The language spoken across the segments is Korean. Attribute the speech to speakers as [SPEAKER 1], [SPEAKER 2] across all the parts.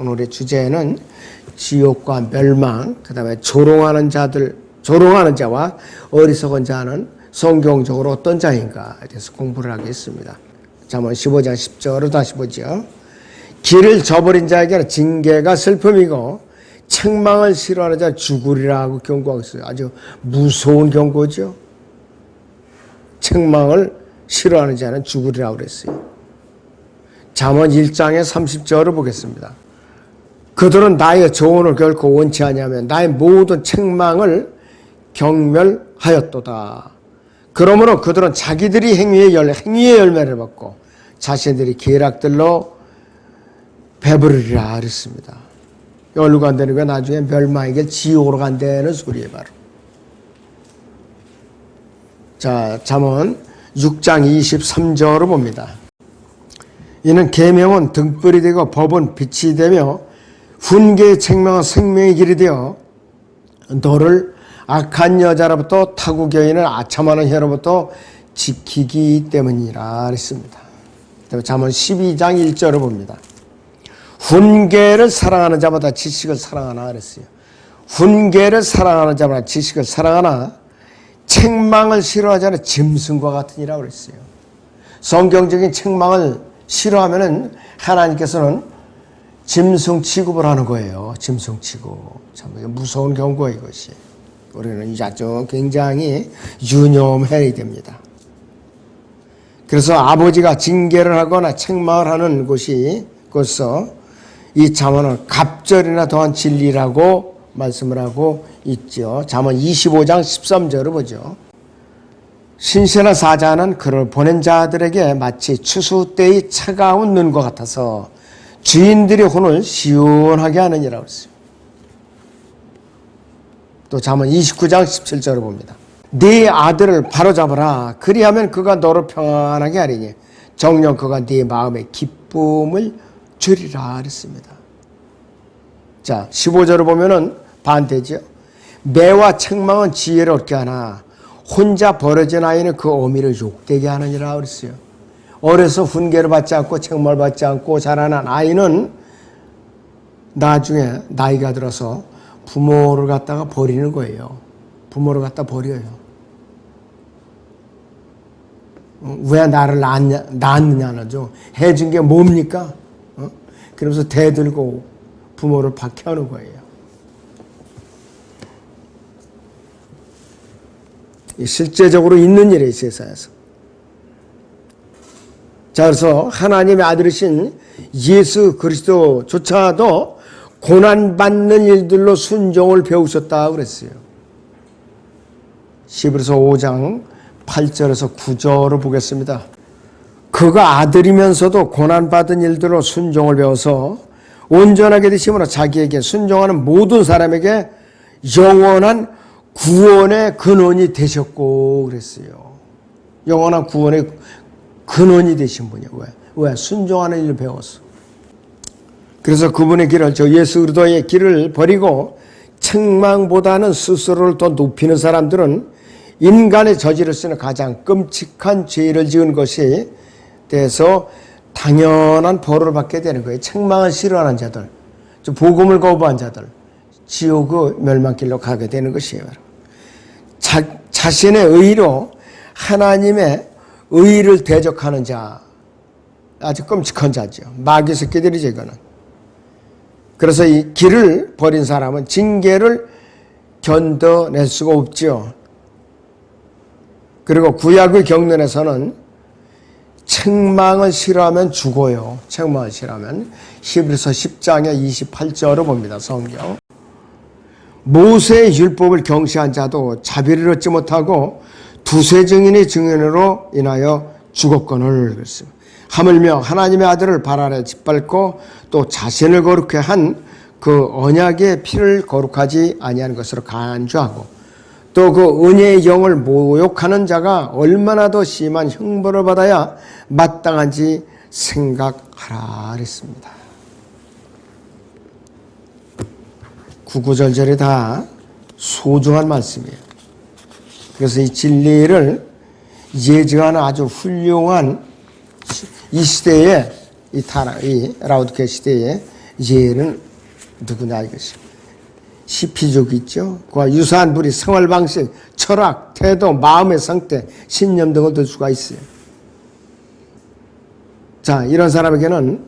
[SPEAKER 1] 오늘의 주제는 지옥과 멸망, 그 다음에 조롱하는 자와 어리석은 자는 성경적으로 어떤 자인가에 대해서 공부를 하겠습니다. 잠언 15장 10절을 다시 보죠. 길을 저버린 자에게는 징계가 슬픔이고 책망을 싫어하는 자는 죽으리라고 경고하고 있어요. 아주 무서운 경고죠. 책망을 싫어하는 자는 죽으리라고 그랬어요. 잠언 1장의 30절을 보겠습니다. 그들은 나의 조언을 결코 원치 아니하며 나의 모든 책망을 경멸하였도다. 그러므로 그들은 자기들이 행위의 열매를 받고 자신들이 계략들로 배부르리라 그랬습니다. 여기로 간다는 건 나중에 멸망에게 지옥으로 간다는 소리예요, 바로. 자, 잠언 6장 23절을 봅니다. 이는 계명은 등불이 되고 법은 빛이 되며 훈계의 책망은 생명의 길이 되어 너를 악한 여자로부터 타국 여인을 아첨하는 혀로부터 지키기 때문이라 그랬습니다. 잠언 12장 1절을 봅니다. 훈계를 사랑하는 자보다 지식을 사랑하나 그랬어요. 훈계를 사랑하는 자보다 지식을 사랑하나 책망을 싫어하지 않은 짐승과 같으니라 그랬어요. 성경적인 책망을 싫어하면은 하나님께서는 짐승 취급을 하는 거예요. 짐승 취급. 참 무서운 경고예요, 이것이. 우리는 아주 굉장히 유념해야 됩니다. 그래서 아버지가 징계를 하거나 책망을 하는 곳이 그것서 이 잠언은 갑절이나 더한 진리라고 말씀을 하고 있죠. 잠언 25장 13절을 보죠. 신실한 사자는 그를 보낸 자들에게 마치 추수 때의 차가운 눈과 같아서 주인들의 혼을 시원하게 하느니라고 했어요. 또 잠언 29장 17절을 봅니다. 네 아들을 바로잡으라. 그리하면 그가 너를 평안하게 하리니 정녕 그가 네 마음에 기쁨을 주리라 그랬습니다. 자, 15절을 보면은 반대죠. 매와 책망은 지혜를 얻게 하나 혼자 버려진 아이는 그 어미를 욕되게 하느니라 그랬어요. 어려서 훈계를 받지 않고 책망을 받지 않고 자라난 아이는 나중에 나이가 들어서 부모를 갖다가 버리는 거예요. 부모를 갖다 버려요. 왜 나를 낳았느냐죠. 해준 게 뭡니까? 그러면서 대들고 부모를 박해하는 거예요. 실제적으로 있는 일이에요, 세상에서. 자, 그래서 하나님의 아들이신 예수 그리스도조차도 고난받는 일들로 순종을 배우셨다고 그랬어요. 히브리서 5장 8절에서 9절을 보겠습니다. 그가 아들이면서도 고난받은 일들로 순종을 배워서 온전하게 되심으로 자기에게 순종하는 모든 사람에게 영원한 구원의 근원이 되셨고 그랬어요. 영원한 구원의 근원이 되신 분이에요. 왜? 순종하는 일을 배웠어. 그래서 그분의 길을, 저 예수 그리스도의 길을 버리고 책망보다는 스스로를 더 높이는 사람들은 인간의 저지를 쓰는 가장 끔찍한 죄를 지은 것이 돼서 당연한 벌을 받게 되는 거예요. 책망을 싫어하는 자들, 복음을 거부한 자들, 지옥의 멸망길로 가게 되는 것이에요. 자신의 의로 하나님의 의를 대적하는 자, 아주 끔찍한 자죠. 마귀 새끼들이죠, 이거는. 그래서 이 길을 버린 사람은 징계를 견뎌낼 수가 없죠. 그리고 구약의 경륜에서는 책망을 싫어하면 죽어요. 책망을 싫어하면. 히브리서 10장의 28절을 봅니다. 성경. 모세의 율법을 경시한 자도 자비를 얻지 못하고 두세 증인의 증언으로 인하여 죽었거늘 그랬습니다. 하물며 하나님의 아들을 발 아래 짓밟고 또 자신을 거룩해 한 그 언약의 피를 거룩하지 아니한 것으로 간주하고 또 그 은혜의 영을 모욕하는 자가 얼마나 더 심한 형벌을 받아야 마땅한지 생각하라 그랬습니다. 구구절절이 다 소중한 말씀이에요. 그래서 이 진리를 예증하는 아주 훌륭한 이 시대에 이 라우디케아 시대에 얘는 누구냐 이것이. 시피족 있죠. 그와 유사한 부리 생활 방식, 철학, 태도, 마음의 상태, 신념 등을 들 수가 있어요. 자, 이런 사람에게는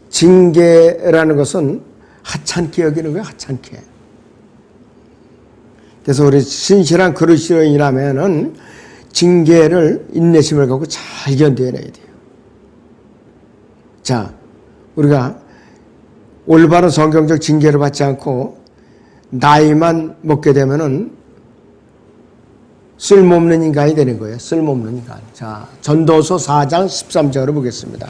[SPEAKER 1] 징계라는 것은 하찮게 여기는 거예요. 하찮게. 그래서 우리 신실한 그리스도인이라면은 징계를 인내심을 갖고 잘 견뎌내야 돼요. 자, 우리가 올바른 성경적 징계를 받지 않고 나이만 먹게 되면은 쓸모없는 인간이 되는 거예요. 쓸모없는 인간. 자, 전도서 4장 13절을 보겠습니다.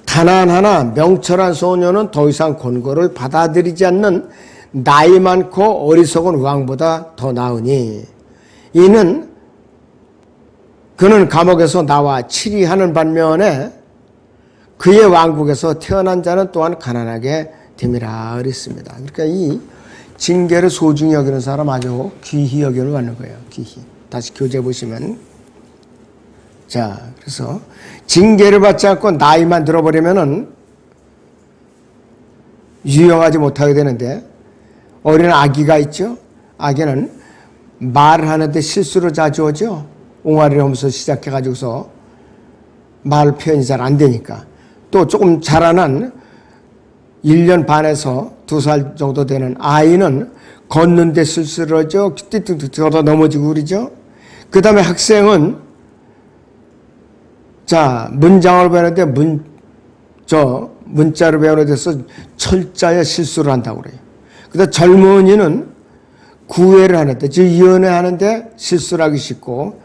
[SPEAKER 1] 가난하나 명철한 소녀는 더 이상 권고를 받아들이지 않는 나이 많고 어리석은 왕보다 더 나으니 이는 그는 감옥에서 나와 치리하는 반면에 그의 왕국에서 태어난 자는 또한 가난하게 됨이라 그랬습니다. 그러니까 이 징계를 소중히 여기는 사람 아주 귀히 여기는 받는 거예요. 귀히. 다시 교재 보시면. 자, 그래서 징계를 받지 않고 나이만 들어버리면은 유용하지 못하게 되는데 어린 아기가 있죠. 아기는 말을 하는데 실수를 자주 하죠. 옹알이를 하면서 시작해가지고서 말 표현이 잘 안 되니까. 또 조금 자라난 1년 반에서 2살 정도 되는 아이는 걷는데 실수를 하죠. 띠띠띠 걷어 넘어지고 그러죠. 그 다음에 학생은 자, 문장을 배우는데 문자를 배우는 데서 철자에 실수를 한다고 그래요. 그 다음 젊은이는 구애를 하는데, 즉, 연애하는데 실수를 하기 쉽고,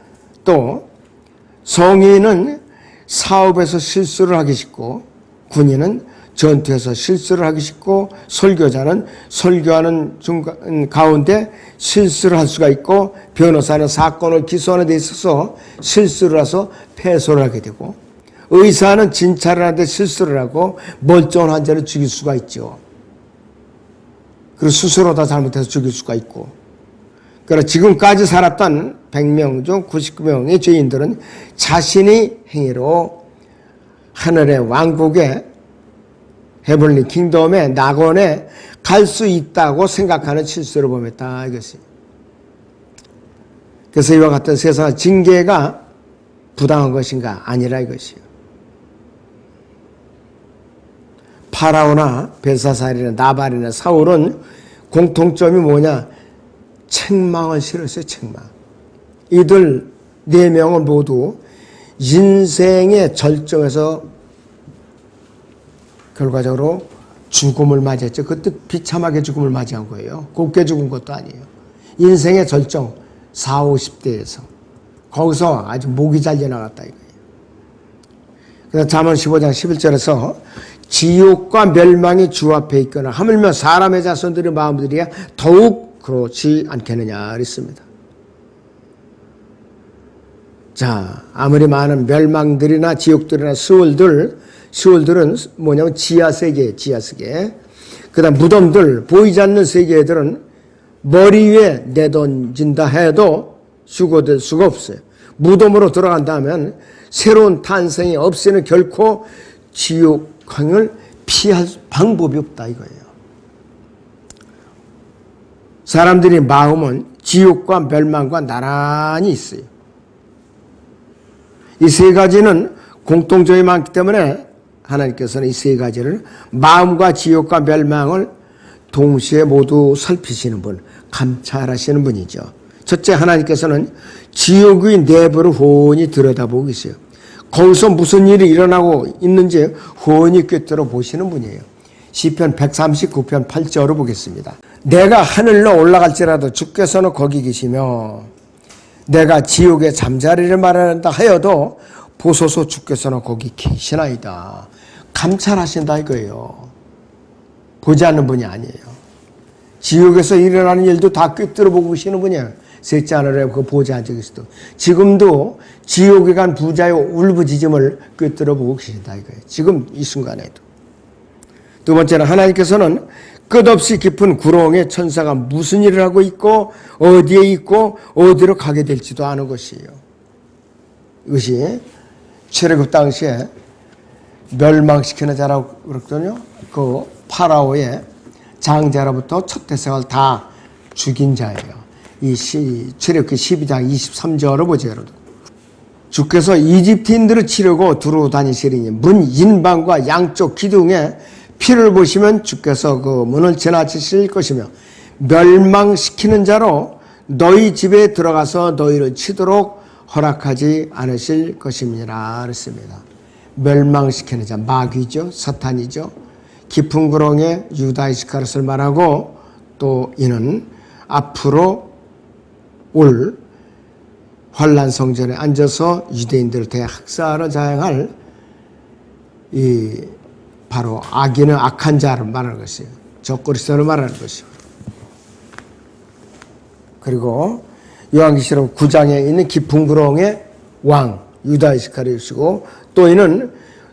[SPEAKER 1] 또 성인은 사업에서 실수를 하기 쉽고, 군인은 전투에서 실수를 하기 쉽고, 설교자는 설교하는 가운데 실수를 할 수가 있고, 변호사는 사건을 기소하는 데 있어서 실수를 해서 패소를 하게 되고, 의사는 진찰을 하는데 실수를 하고 멀쩡한 환자를 죽일 수가 있죠. 그리고 스스로 다 잘못해서 죽일 수가 있고. 그러나 지금까지 살았던 100명 중 99명의 죄인들은 자신이 행위로 하늘의 왕국에 헤블리 킹덤의 낙원에 갈 수 있다고 생각하는 실수를 범했다 이것이. 그래서 이와 같은 세상 징계가 부당한 것인가? 아니라 이것이요. 파라오나 벨사살이나 나발이나 사울은 공통점이 뭐냐? 책망을 싫었어요. 책망. 이들 4명은 모두 인생의 절정에서 결과적으로 죽음을 맞이했죠. 그때 비참하게 죽음을 맞이한 거예요. 곱게 죽은 것도 아니에요. 인생의 절정 40, 50대에서 거기서 아주 목이 잘려나갔다 이거예요. 그래서 잠언 15장 11절에서 지옥과 멸망이 주 앞에 있거나 하물며 사람의 자손들의 마음들이야 더욱 그렇지 않겠느냐 그랬습니다. 자, 아무리 많은 멸망들이나 지옥들이나 시올들은 뭐냐면 지하세계, 지하세계. 그 다음 무덤들, 보이지 않는 세계들은 머리 위에 내던진다 해도 수고될 수가 없어요. 무덤으로 들어간다면 새로운 탄생이 없이는 결코 지옥행을 피할 방법이 없다 이거예요. 사람들의 마음은 지옥과 멸망과 나란히 있어요. 이 3가지는 공통점이 많기 때문에 하나님께서는 이 3가지를 마음과 지옥과 멸망을 동시에 모두 살피시는 분, 감찰하시는 분이죠. 첫째, 하나님께서는 지옥의 내부를 훤히 들여다보고 계세요. 거기서 무슨 일이 일어나고 있는지 훤히 꿰뚫어 보시는 분이에요. 시편 139편 8절을 보겠습니다. 내가 하늘로 올라갈지라도 주께서는 거기 계시며 내가 지옥에 잠자리를 마련한다 하여도 보소서 주께서는 거기 계시나이다. 감찰하신다 이거예요. 보지 않는 분이 아니에요. 지옥에서 일어나는 일도 다 꿰뚫어 보고 계시는 분이에요. 셋째 하늘에 그 보좌 앉아 계시도 지금도 지옥에 간 부자의 울부짖음을 꿰뚫어 보고 계신다 이거예요. 지금 이 순간에도. 두 번째는 하나님께서는 끝없이 깊은 구렁에 천사가 무슨 일을 하고 있고 어디에 있고 어디로 가게 될지도 아는 것이에요. 이것이 출애굽 당시에 멸망시키는 자라고 그랬거든요. 그 파라오의 장자로부터 첫 대생을 다 죽인 자예요. 이 출애굽기 12장 23절을 보죠, 여러분. 주께서 이집트인들을 치려고 두루 다니시리니 문 인방과 양쪽 기둥에 피를 보시면 주께서 그 문을 지나치실 것이며 멸망시키는 자로 너희 집에 들어가서 너희를 치도록 허락하지 않으실 것입니다. 그랬습니다. 멸망시키는 자, 마귀죠. 사탄이죠. 깊은 구렁에 유다 이스카리ot을 말하고 또 이는 앞으로 올 환란 성전에 앉아서 유대인들을 대학살을 자행할 이 바로 악인은 악한 자를 말하는 것이에요. 적그리스도를 말하는 것이에요. 그리고 요한계시록 9장에 있는 깊은 구렁의 왕 유다 이스카리ot이고 또 이는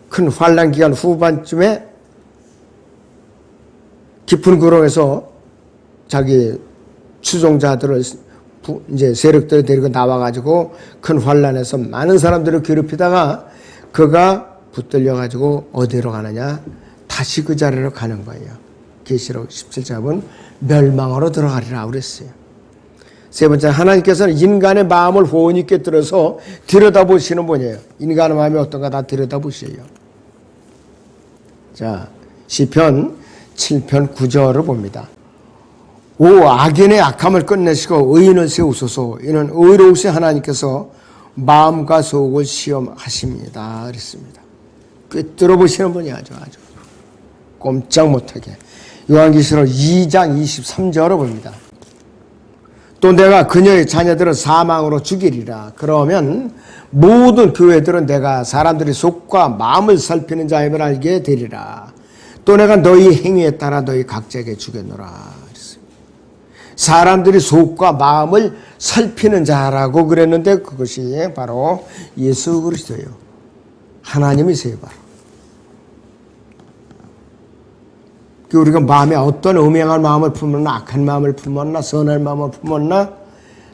[SPEAKER 1] 큰 환란 기간 후반쯤에 깊은 구렁에서 자기 추종자들을 이제 세력들을 데리고 나와가지고 큰 환란에서 많은 사람들을 괴롭히다가 그가 붙들려가지고 어디로 가느냐? 다시 그 자리로 가는 거예요. 계시록 17장은 멸망으로 들어가리라 그랬어요. 세 번째, 하나님께서는 인간의 마음을 호언 있게 들어서 들여다보시는 분이에요. 인간의 마음이 어떤가 다 들여다보셔요. 자, 시편 7편 9절을 봅니다. 오 악인의 악함을 끝내시고 의인을 세우소서. 이는 의로우신 하나님께서 마음과 속을 시험하십니다. 그랬습니다. 꿰뚫어 보시는 분이 아주 꼼짝 못하게. 요한계시록 2장 23절을 봅니다. 또 내가 그녀의 자녀들을 사망으로 죽이리라. 그러면 모든 교회들은 내가 사람들의 속과 마음을 살피는 자임을 알게 되리라. 또 내가 너희 행위에 따라 너희 각자에게 주겠노라. 사람들이 속과 마음을 살피는 자라고 그랬는데 그것이 바로 예수 그리스도예요. 하나님이세요. 바로. 우리가 마음에 어떤 음행한 마음을 품었나 악한 마음을 품었나 선한 마음을 품었나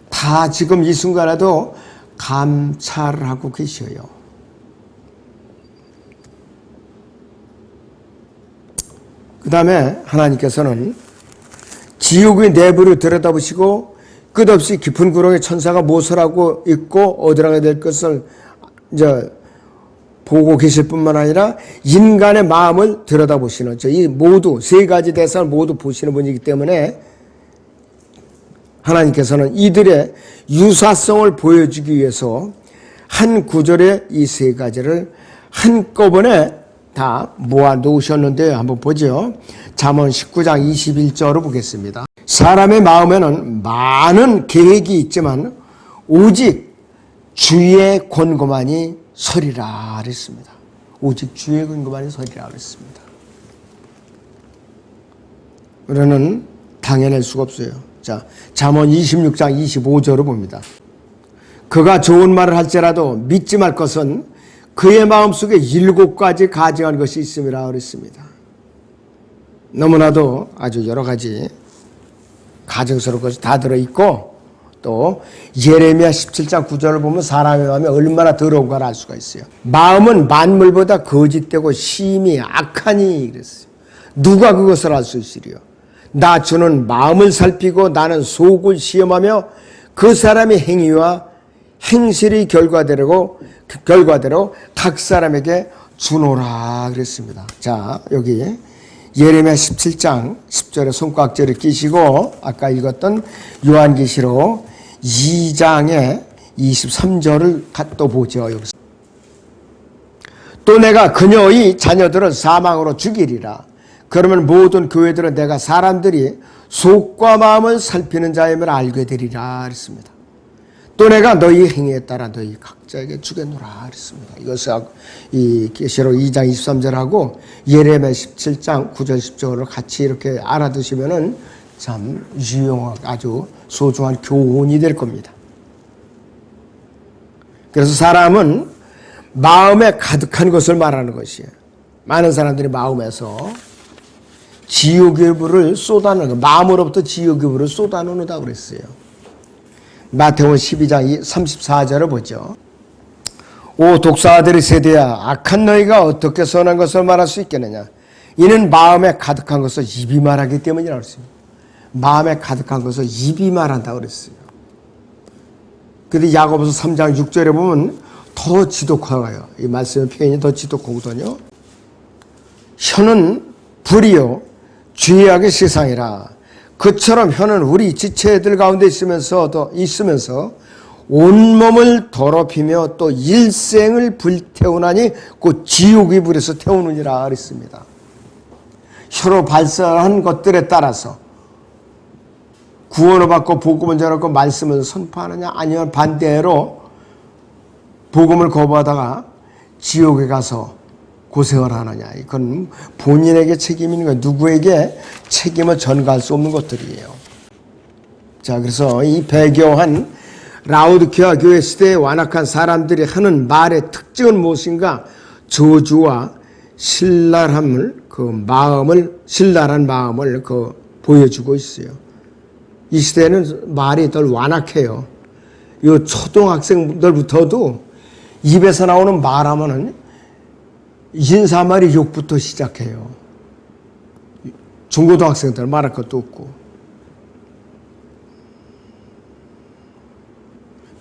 [SPEAKER 1] 다 지금 이 순간에도 감찰을 하고 계셔요. 그 다음에 하나님께서는 지옥의 내부를 들여다보시고 끝없이 깊은 구렁에 천사가 무엇을 하고 있고 어디로 가야 될 것을 이제 보고 계실 뿐만 아니라 인간의 마음을 들여다보시는 이 모두 세 가지 대상을 모두 보시는 분이기 때문에 하나님께서는 이들의 유사성을 보여주기 위해서 한 구절에 이 세 가지를 한꺼번에 다 모아 놓으셨는데 한번 보죠. 잠언 19장 21절을 보겠습니다. 사람의 마음에는 많은 계획이 있지만 오직 주의 권고만이 서리라 그랬습니다. 오직 주의 권고만이 서리라 그랬습니다. 우리는 당해낼 수가 없어요. 자, 잠언 26장 25절을 봅니다. 그가 좋은 말을 할지라도 믿지 말 것은 그의 마음속에 7가지 가증한 것이 있음이라 그랬습니다. 너무나도 아주 여러 가지 가증스러운 것이 다 들어있고 또 예레미야 17장 9절을 보면 사람의 마음이 얼마나 더러운가를 알 수가 있어요. 마음은 만물보다 거짓되고 심히 악하니 그랬어요. 누가 그것을 알 수 있으리요? 나 주는 마음을 살피고 나는 속을 시험하며 그 사람의 행위와 행실의 결과대로 각 사람에게 주노라 그랬습니다. 자, 여기 예레미야 17장 10절에 손깍지를 끼시고 아까 읽었던 요한계시록 2장의 23절을 또 보죠. 여기서. 또 내가 그녀의 자녀들을 사망으로 죽이리라. 그러면 모든 교회들은 내가 사람들이 속과 마음을 살피는 자임을 알게 되리라 그랬습니다. 또 내가 너희 행위에 따라 너희 각자에게 주겠노라 그랬습니다. 이것을 이 계시록 2장 23절하고 예레미야 17장 9절 10절을 같이 이렇게 알아두시면은 참 유용하고 아주 소중한 교훈이 될 겁니다. 그래서 사람은 마음에 가득한 것을 말하는 것이에요. 많은 사람들이 마음에서 지옥의 불을 쏟아내는 거, 마음으로부터 지옥의 불을 쏟아내는다고 그랬어요. 마태복음 12장 34절을 보죠. 오 독사들의 세대야, 악한 너희가 어떻게 선한 것을 말할 수 있겠느냐. 이는 마음에 가득한 것을 입이 말하기 때문이라고 했습니다. 마음에 가득한 것을 입이 말한다고 그랬어요. 근데 야고보서 3장 6절에 보면 더 지독하요. 이 말씀의 표현이 더 지독하거든요. 혀는 불이요 죄악의 세상이라. 그처럼 혀는 우리 지체들 가운데 있으면서 온몸을 더럽히며 또 일생을 불태우나니 그 지옥의 불에서 태우느니라 그랬습니다. 혀로 발설한 것들에 따라서 구원을 받고 복음을 전하고 말씀을 선포하느냐, 아니면 반대로 복음을 거부하다가 지옥에 가서 고생을 하느냐. 이건 본인에게 책임이 있는 거예요. 누구에게 책임을 전가할 수 없는 것들이에요. 자, 그래서 이 배교한 라오디게아 교회 시대에 완악한 사람들이 하는 말의 특징은 무엇인가? 저주와 신랄한 마음을 보여주고 있어요. 이 시대는 말이 덜 완악해요. 이 초등학생들부터도 입에서 나오는 말하면은 인사말이 욕부터 시작해요. 중고등학생들 말할 것도 없고.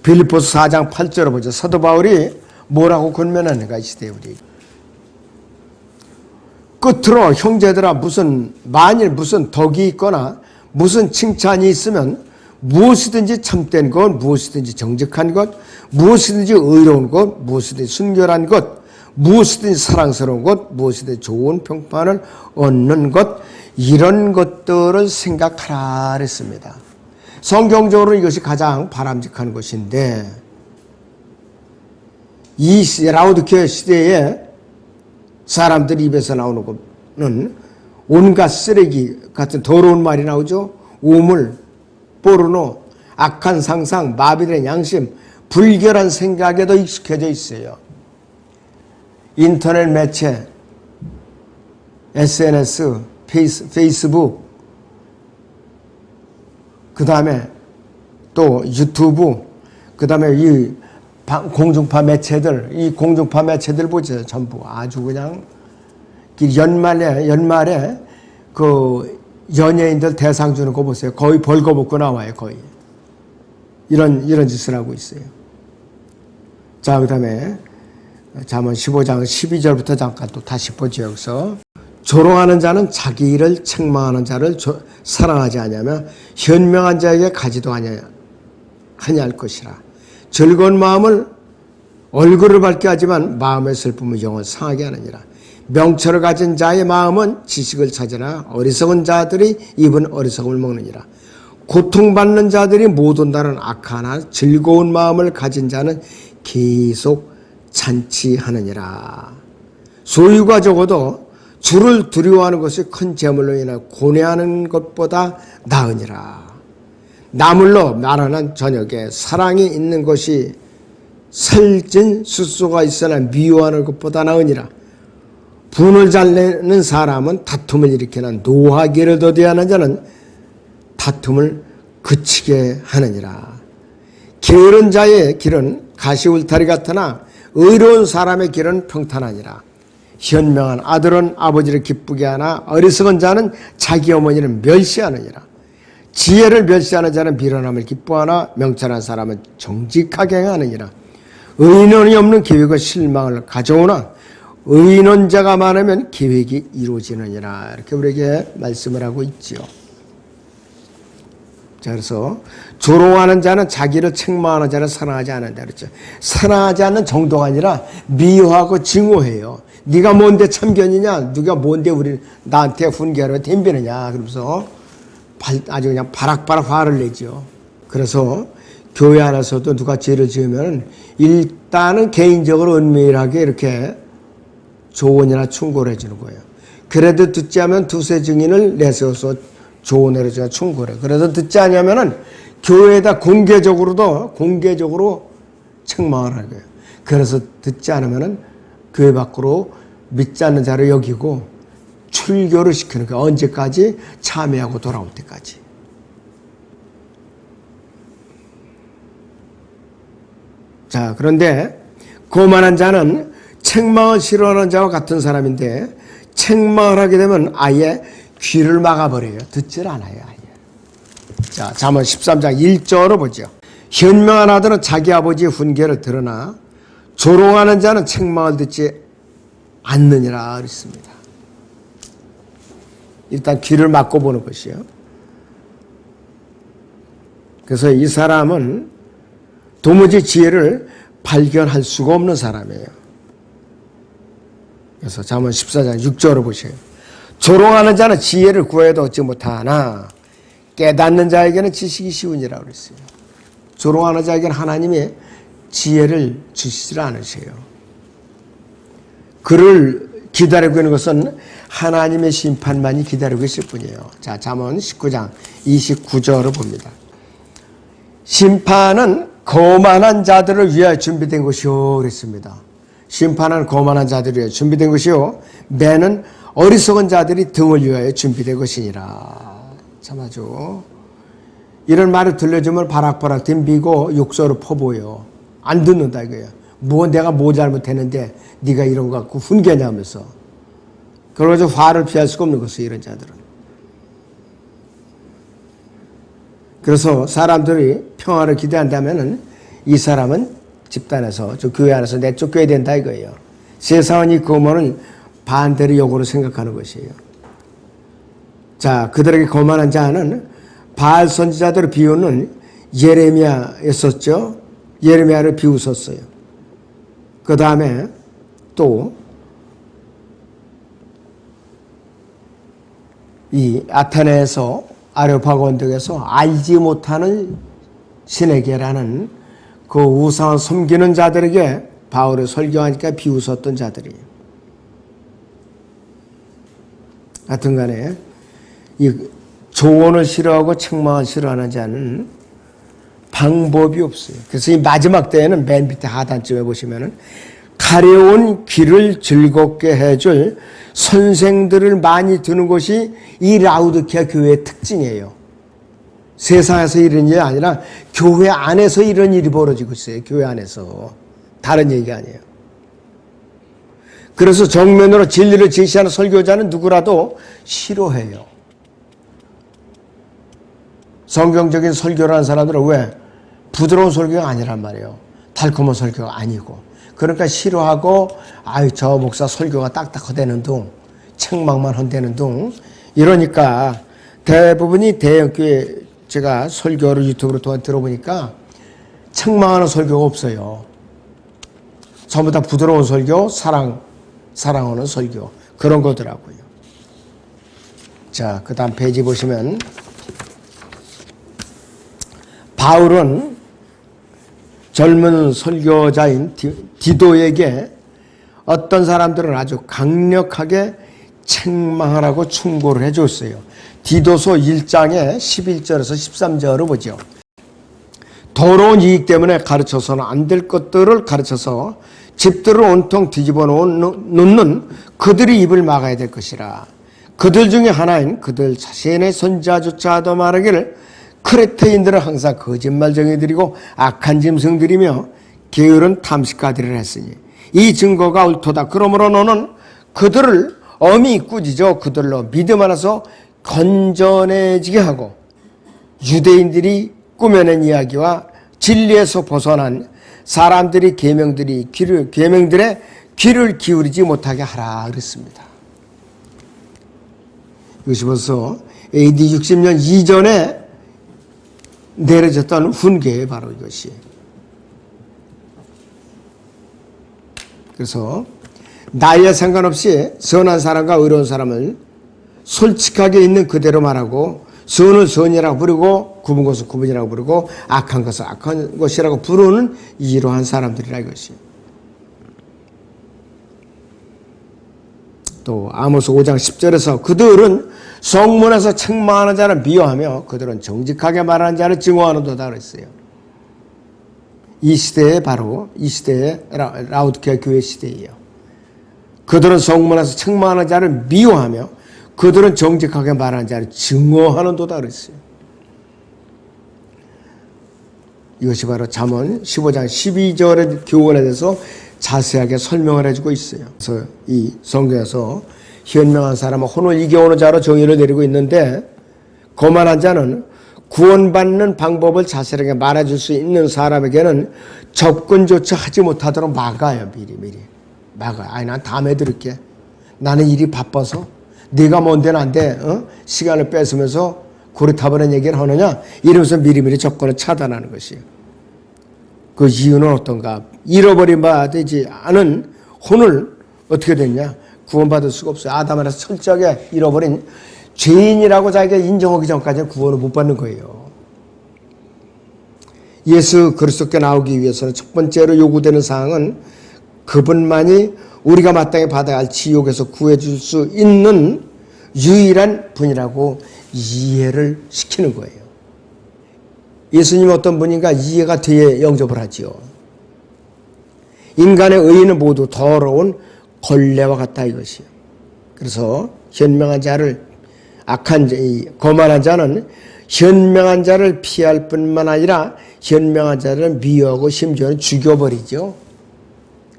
[SPEAKER 1] 빌립보서 4장 8절을 보죠. 사도 바울이 뭐라고 권면하는가 이 시대에 우리. 끝으로 형제들아, 만일 무슨 덕이 있거나 무슨 칭찬이 있으면 무엇이든지 참된 것, 무엇이든지 정직한 것, 무엇이든지 의로운 것, 무엇이든지 순결한 것, 무엇이든지 사랑스러운 것, 무엇이든지 좋은 평판을 얻는 것, 이런 것들을 생각하라 그랬습니다. 성경적으로 이것이 가장 바람직한 것인데, 이 라오디게아 시대에 사람들 입에서 나오는 것은 온갖 쓰레기 같은 더러운 말이 나오죠. 우물, 포르노, 악한 상상, 마비된 양심, 불결한 생각에 더 익숙해져 있어요. 인터넷 매체, SNS, 페이스북, 그 다음에 또 유튜브, 그 다음에 이 공중파 매체들 보세요. 전부 아주 그냥 연말에 그 연예인들 대상 주는 거 보세요. 거의 벌거벗고 나와요. 거의 이런 짓을 하고 있어요. 자, 그 다음에 잠언 15장 12절부터 잠깐 또 다시 보죠. 여기서 조롱하는 자는 자기 일을 책망하는 자를 사랑하지 아니하며 현명한 자에게 가지도 아니할 것이라. 즐거운 마음을 얼굴을 밝게 하지만 마음의 슬픔은 영을 상하게 하느니라. 명철을 가진 자의 마음은 지식을 찾으나 어리석은 자들이 입은 어리석음을 먹느니라. 고통받는 자들이 못 온다는 악하나 즐거운 마음을 가진 자는 계속 잔치하느니라. 소유가 적어도 주를 두려워하는 것이 큰 재물로 인해 고뇌하는 것보다 나으니라. 나물로 말하는 저녁에 사랑이 있는 것이 살찐 숫소가 있으나 미워하는 것보다 나으니라. 분을 잘 내는 사람은 다툼을 일으키나 노하기를 더디하는 자는 다툼을 그치게 하느니라. 게으른 자의 길은 가시울타리 같으나 의로운 사람의 길은 평탄하니라. 현명한 아들은 아버지를 기쁘게 하나 어리석은 자는 자기 어머니를 멸시하느니라. 지혜를 멸시하는 자는 미련함을 기뻐하나 명철한 사람은 정직하게 하느니라. 의논이 없는 계획은 실망을 가져오나 의논자가 많으면 계획이 이루어지느니라. 이렇게 우리에게 말씀을 하고 있지요. 자, 그래서 조롱하는 자는 자기를 책망하는 자를 사랑하지 않는다 그랬죠. 사랑하지 않는 정도가 아니라 미워하고 증오해요. 네가 뭔데 참견이냐? 네가 뭔데 나한테 훈계하러 덤비느냐? 그러면서 아주 그냥 바락바락 화를 내죠. 그래서 교회 안에서도 누가 죄를 지으면 일단은 개인적으로 은밀하게 이렇게 조언이나 충고를 해주는 거예요. 그래도 듣지 않으면 두세 증인을 내세워서 조언을 해줘야 충고를 해요. 그래도 듣지 않으면은 교회에다 공개적으로 책망을 하는 거예요. 그래서 듣지 않으면은 교회 밖으로 믿지 않는 자를 여기고 출교를 시키는 거예요. 언제까지? 참회하고 돌아올 때까지. 자, 그런데 거만한 자는 책망을 싫어하는 자와 같은 사람인데 책망을 하게 되면 아예 귀를 막아버려요. 듣질 않아요. 아예. 자, 잠언 13장 1절을 보죠. 현명한 아들은 자기 아버지의 훈계를 들으나 조롱하는 자는 책망을 듣지 않느니라 그랬습니다. 일단 귀를 막고 보는 것이요. 그래서 이 사람은 도무지 지혜를 발견할 수가 없는 사람이에요. 그래서 잠언 14장 6절을 보세요. 조롱하는 자는 지혜를 구해도 얻지 못하나 깨닫는 자에게는 지식이 쉬우니라 그랬어요. 조롱하는 자에게는 하나님이 지혜를 주시지 않으세요. 그를 기다리고 있는 것은 하나님의 심판만이 기다리고 있을 뿐이에요. 자, 잠언 19장 29절을 봅니다. 심판은 거만한 자들을 위하여 준비된 것이요 그랬습니다. 심판은 거만한 자들을 위하여 준비된 것이요 매는 어리석은 자들이 등을 위하여 준비된 것이니라. 참 아주 이런 말을 들려주면 바락바락 덤비고 욕설을 퍼부어요. 안 듣는다 이거예요. 내가 뭐 잘못했는데 네가 이런 거 갖고 훈계냐면서. 그러면서 화를 피할 수가 없는 것이에요. 이런 자들은. 그래서 사람들이 평화를 기대한다면 이 사람은 집단에서 저 교회 안에서 내쫓겨야 된다 이거예요. 세상은 이 거만을 반대로 역으로 생각하는 것이에요. 자, 그들에게 거만한 자는 바알 선지자들을 비우는 예레미야였었죠. 예레미야를 비웃었어요. 그 다음에 또 이 아테네에서 아레오파고 언덕에서 알지 못하는 신에게라는 그 우상을 섬기는 자들에게 바울을 설교하니까 비웃었던 자들이에요. 하여튼간에 이 조언을 싫어하고 책망을 싫어하는 자는 방법이 없어요. 그래서 이 마지막 때에는 맨 밑에 하단쯤에 보시면은 가려운 귀를 즐겁게 해줄 선생들을 많이 두는 것이 이 라우디케아 교회의 특징이에요. 세상에서 이런 일이 아니라 교회 안에서 이런 일이 벌어지고 있어요. 교회 안에서. 다른 얘기가 아니에요. 그래서 정면으로 진리를 제시하는 설교자는 누구라도 싫어해요. 성경적인 설교를 하는 사람들은 왜? 부드러운 설교가 아니란 말이에요. 달콤한 설교가 아니고. 그러니까 싫어하고 아유 저 목사 설교가 딱딱하다는 둥 책망만 한다는 둥 이러니까 대부분이 대형교회 제가 설교를 유튜브로 통해 들어보니까 책망하는 설교가 없어요. 전부 다 부드러운 설교, 사랑하는 설교 그런 거더라고요. 자, 그 다음 페이지 보시면 바울은 젊은 설교자인 디도에게 어떤 사람들은 아주 강력하게 책망하라고 충고를 해줬어요. 디도서 1장의 11절에서 13절을 보죠. 더러운 이익 때문에 가르쳐서는 안 될 것들을 가르쳐서 집들을 온통 뒤집어 놓는 그들이 입을 막아야 될 것이라. 그들 중에 하나인 그들 자신의 선지자조차도 말하기를 크레테인들은 항상 거짓말쟁이들이고 악한 짐승들이며 게으른 탐식가들이라 했으니 이 증거가 옳도다. 그러므로 너는 그들을 엄히 꾸짖어 그들로 믿음 안에서 건전해지게 하고 유대인들이 꾸며낸 이야기와 진리에서 벗어난 사람들이 계명들의 귀를 기울이지 못하게 하라 그랬습니다. 이것이 벌써 AD 60년 이전에 내려졌던 훈계에 바로 이것이. 그래서 나이에 상관없이 선한 사람과 의로운 사람을 솔직하게 있는 그대로 말하고 선을 선이라고 부르고 굽은 것을 구분이라고 부르고 악한 것을 악한 것이라고 부르는 이러한 사람들이라 이것이. 또 아모스 5장 10절에서 그들은 성문에서 책망하는 자를 미워하며 그들은 정직하게 말하는 자를 증오하는도다 그랬어요. 이 시대에 바로 이 시대의 라우디케아 교회 시대예요. 그들은 성문에서 책망하는 자를 미워하며 그들은 정직하게 말하는 자를 증오하는도다 그랬어요. 이것이 바로 잠언 15장 12절의 교훈에 대해서 자세하게 설명을 해주고 있어요. 그래서 이 성경에서 현명한 사람은 혼을 이겨오는 자로 정의를 내리고 있는데, 거만한 자는 구원받는 방법을 자세하게 말해줄 수 있는 사람에게는 접근조차 하지 못하도록 막아요. 미리 막아요. 아니, 난 다음에 들을게. 나는 일이 바빠서. 네가 뭔데 난데 시간을 뺏으면서 고리타분한 얘기를 하느냐, 이러면서 미리미리 접근을 차단하는 것이에요. 그 이유는 어떤가? 잃어버린 바 되지 않은 혼을 어떻게 됐냐? 구원받을 수가 없어요. 아담에서 철저하게 잃어버린 죄인이라고 자기가 인정하기 전까지는 구원을 못 받는 거예요. 예수 그리스도께 나오기 위해서는 첫 번째로 요구되는 사항은 그분만이 우리가 마땅히 받아야 할 지옥에서 구해줄 수 있는 유일한 분이라고 이해를 시키는 거예요. 예수님이 어떤 분인가 이해가 돼야 영접을 하지요. 인간의 의의는 모두 더러운 걸레와 같다 이것이요. 그래서 현명한 자를, 거만한 자는 현명한 자를 피할 뿐만 아니라 현명한 자를 미워하고 심지어는 죽여버리죠.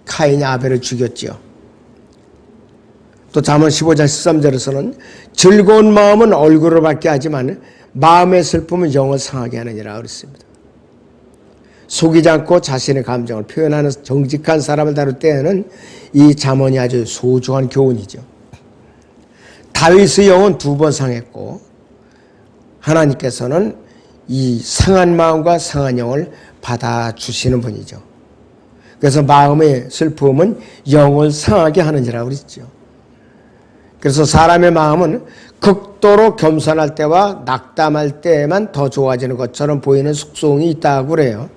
[SPEAKER 1] 카인이 아벨을 죽였죠. 또 잠언 15장 13절에서는 즐거운 마음은 얼굴을 밝게 하지만 마음의 슬픔은 영을 상하게 하느니라 그랬습니다. 속이지 않고 자신의 감정을 표현하는 정직한 사람을 다룰 때에는 이 잠언이 아주 소중한 교훈이죠. 다윗의 영은 2번 상했고 하나님께서는 이 상한 마음과 상한 영을 받아주시는 분이죠. 그래서 마음의 슬픔은 영을 상하게 하느니라 그랬죠. 그래서 사람의 마음은 극도로 겸손할 때와 낙담할 때만 더 좋아지는 것처럼 보이는 속성이 있다고 그래요.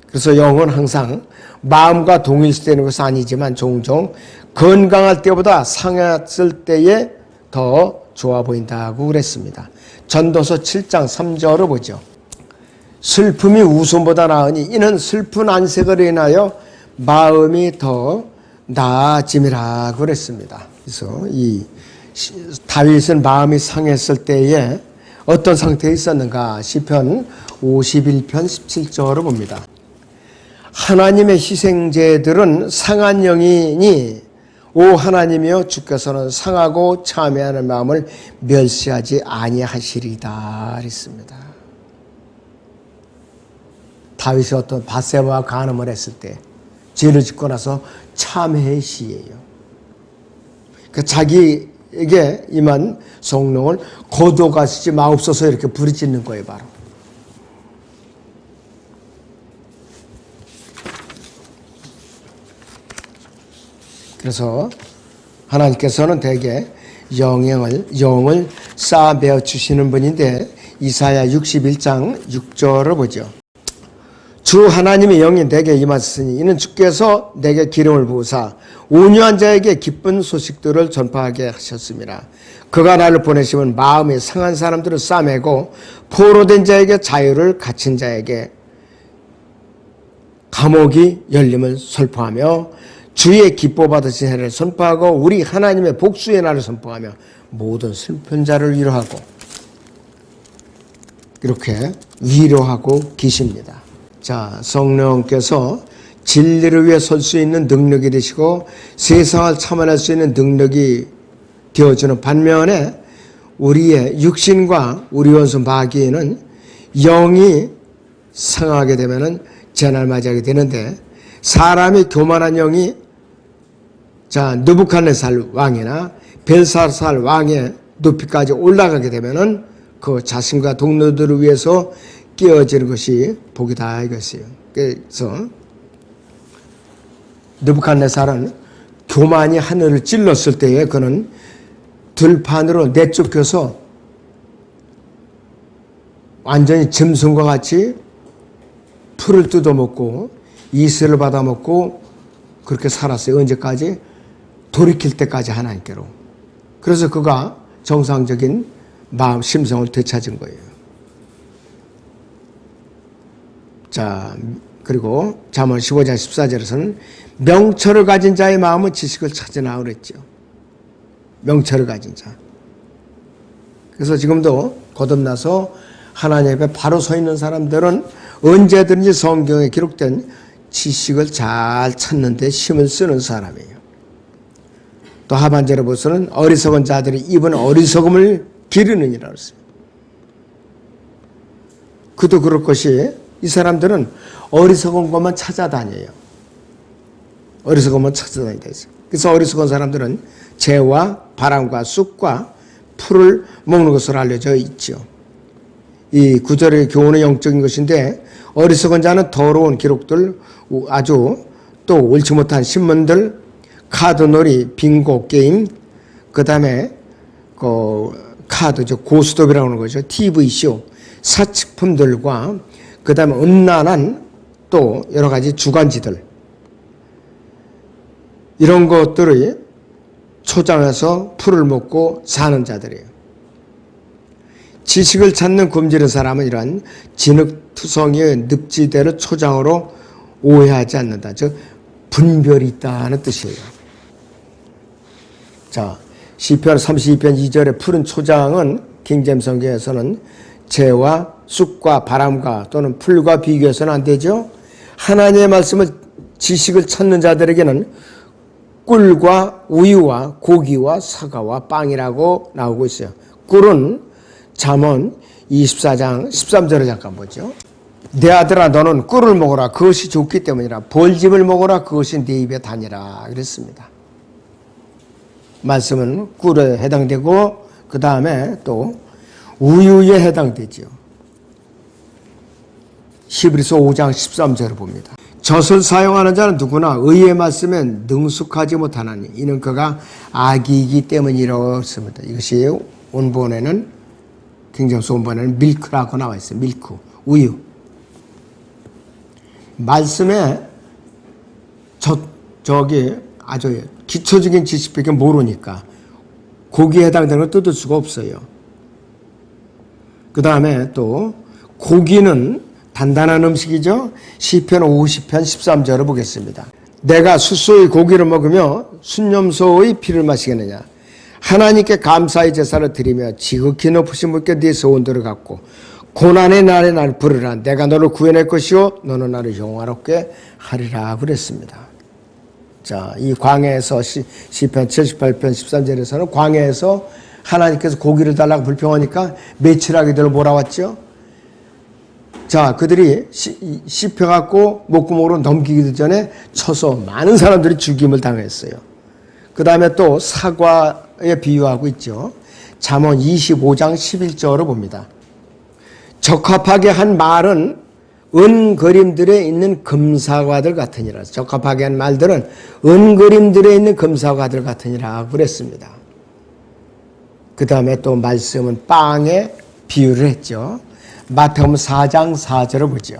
[SPEAKER 1] 그래서 영은 항상 마음과 동일시되는 것은 아니지만 종종 건강할 때보다 상했을 때에 더 좋아 보인다고 그랬습니다. 전도서 7장 3절을 보죠. 슬픔이 웃음보다 나으니 이는 슬픈 안색을 인하여 마음이 더 나아짐이라 그랬습니다. 그래서 이 다윗은 마음이 상했을 때에 어떤 상태에 있었는가? 시편 51편 17절을 봅니다. 하나님의 희생제들은 상한 영이니 오 하나님이여 주께서는 상하고 참회하는 마음을 멸시하지 아니하시리다 그랬습니다. 다윗이 어떤 밧세바와 간음을 했을 때 죄를 짓고 나서 참회의 시예요. 그 자기에게 임한 성령을 거둬가시지 마옵소서 이렇게 부르짖는 거예요. 바로. 그래서 하나님께서는 대개 영을 쌓아배어 주시는 분인데 이사야 61장 6절을 보죠. 주 하나님의 영이 내게 임하셨으니 이는 주께서 내게 기름을 부으사 온유한 자에게 기쁜 소식들을 전파하게 하셨습니다. 그가 나를 보내시면 마음이 상한 사람들을 싸매고 포로된 자에게 자유를 갇힌 자에게 감옥이 열림을 선포하며 주의 기뻐 받으신 해를 선포하고 우리 하나님의 복수의 날을 선포하며 모든 슬픈 자를 위로하고 이렇게 위로하고 계십니다. 자, 성령께서 진리를 위해 설 수 있는 능력이 되시고 세상을 참아낼 수 있는 능력이 되어주는 반면에 우리의 육신과 우리 원수 마귀는 영이 상하게 되면은 재난을 맞이하게 되는데 사람이 교만한 영이 느부갓네살 왕이나 벨사살 왕의 높이까지 올라가게 되면은 그 자신과 동료들을 위해서 깨어지는 것이 복이다 이것이에요. 그래서 느부갓네살은 교만이 하늘을 찔렀을 때에 그는 들판으로 내쫓겨서 완전히 짐승과 같이 풀을 뜯어먹고 이슬을 받아먹고 그렇게 살았어요. 언제까지? 돌이킬 때까지 하나님께로. 그래서 그가 정상적인 마음, 심성을 되찾은 거예요. 자, 그리고 잠언 15장 14절에서는 명철을 가진 자의 마음은 지식을 찾으나 그랬죠. 명철을 가진 자. 그래서 지금도 거듭나서 하나님 앞에 바로 서 있는 사람들은 언제든지 성경에 기록된 지식을 잘 찾는 데 힘을 쓰는 사람이에요. 또 하반절에 보서는 어리석은 자들이 입은 어리석음을 기르느니라 그랬습니다. 그도 그럴 것이 이 사람들은 어리석은 것만 찾아다녀요. 어리석은 것만 찾아다니다 있어요. 그래서 어리석은 사람들은 재와 바람과 쑥과 풀을 먹는 것으로 알려져 있죠. 이 구절의 교훈은 영적인 것인데 어리석은 자는 더러운 기록들, 아주 또 옳지 못한 신문들, 카드놀이, 빙고 게임, 그 다음에 카드죠. 고스톱이라고 하는 거죠. TV쇼, 사치품들과 그 다음에 음란한 또 여러 가지 주간지들, 이런 것들이 초장해서 풀을 먹고 사는 자들이에요. 지식을 찾는 굶주린 사람은 이러한 진흙투성이의 늪지대를 초장으로 오해하지 않는다. 즉 분별이 있다는 뜻이에요. 자, 시편 32편 2절의 푸른 초장은 킹제임스 성경에서는 재와 쑥과 바람과 또는 풀과 비교해서는 안 되죠. 하나님의 말씀을 지식을 찾는 자들에게는 꿀과 우유와 고기와 사과와 빵이라고 나오고 있어요. 꿀은 잠언 24장 13절을 잠깐 보죠. 내 아들아 너는 꿀을 먹어라. 그것이 좋기 때문이라. 벌집을 먹어라. 그것이 네 입에 다니라. 그랬습니다. 말씀은 꿀에 해당되고 그 다음에 또 우유에 해당되죠. 히브리서 5장 13절을 봅니다. 젖을 사용하는 자는 누구나 의의 말씀에 능숙하지 못하나니 이는 그가 악이기 때문이라고 했습니다. 이것이 원본에는 킹제임스 원본에는 밀크라고 나와 있어요. 밀크, 우유. 말씀에 저기 아주 기초적인 지식밖에 모르니까 고기에 해당되는 걸 뜯을 수가 없어요. 그 다음에 또 고기는 단단한 음식이죠. 시편 50편 13절을 보겠습니다. 내가 숫소의 고기를 먹으며 순념소의 피를 마시겠느냐. 하나님께 감사의 제사를 드리며 지극히 높으신 분께 네 소원들을 갖고 고난의 날에 나를 부르라. 내가 너를 구해낼 것이요 너는 나를 영화롭게 하리라 그랬습니다. 자, 이 광야에서 시편 78편 13절에서는 광야에서 하나님께서 고기를 달라고 불평하니까 메추라기들을 몰아왔죠. 자, 그들이 씹혀갖고 목구멍으로 넘기기 전에 쳐서 많은 사람들이 죽임을 당했어요. 그 다음에 또 사과에 비유하고 있죠. 잠언 25장 11절을 봅니다. 적합하게 한 말은 은그림들에 있는 금사과들 같으니라. 적합하게 한 말들은 은그림들에 있는 금사과들 같으니라 그랬습니다. 그 다음에 또 말씀은 빵에 비유를 했죠. 마태복음 4장 4절을 보죠.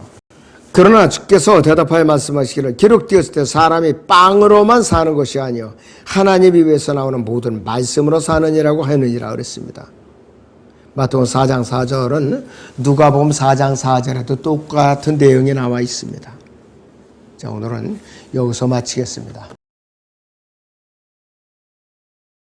[SPEAKER 1] 그러나 주께서 대답하여 말씀하시기를 기록되었을 때 사람이 빵으로만 사는 것이 아니요 하나님 입에서 나오는 모든 말씀으로 사느니라고 하느니라 그랬습니다. 마태복음 4장 4절은 누가복음 4장 4절에도 똑같은 내용이 나와 있습니다. 자, 오늘은 여기서 마치겠습니다.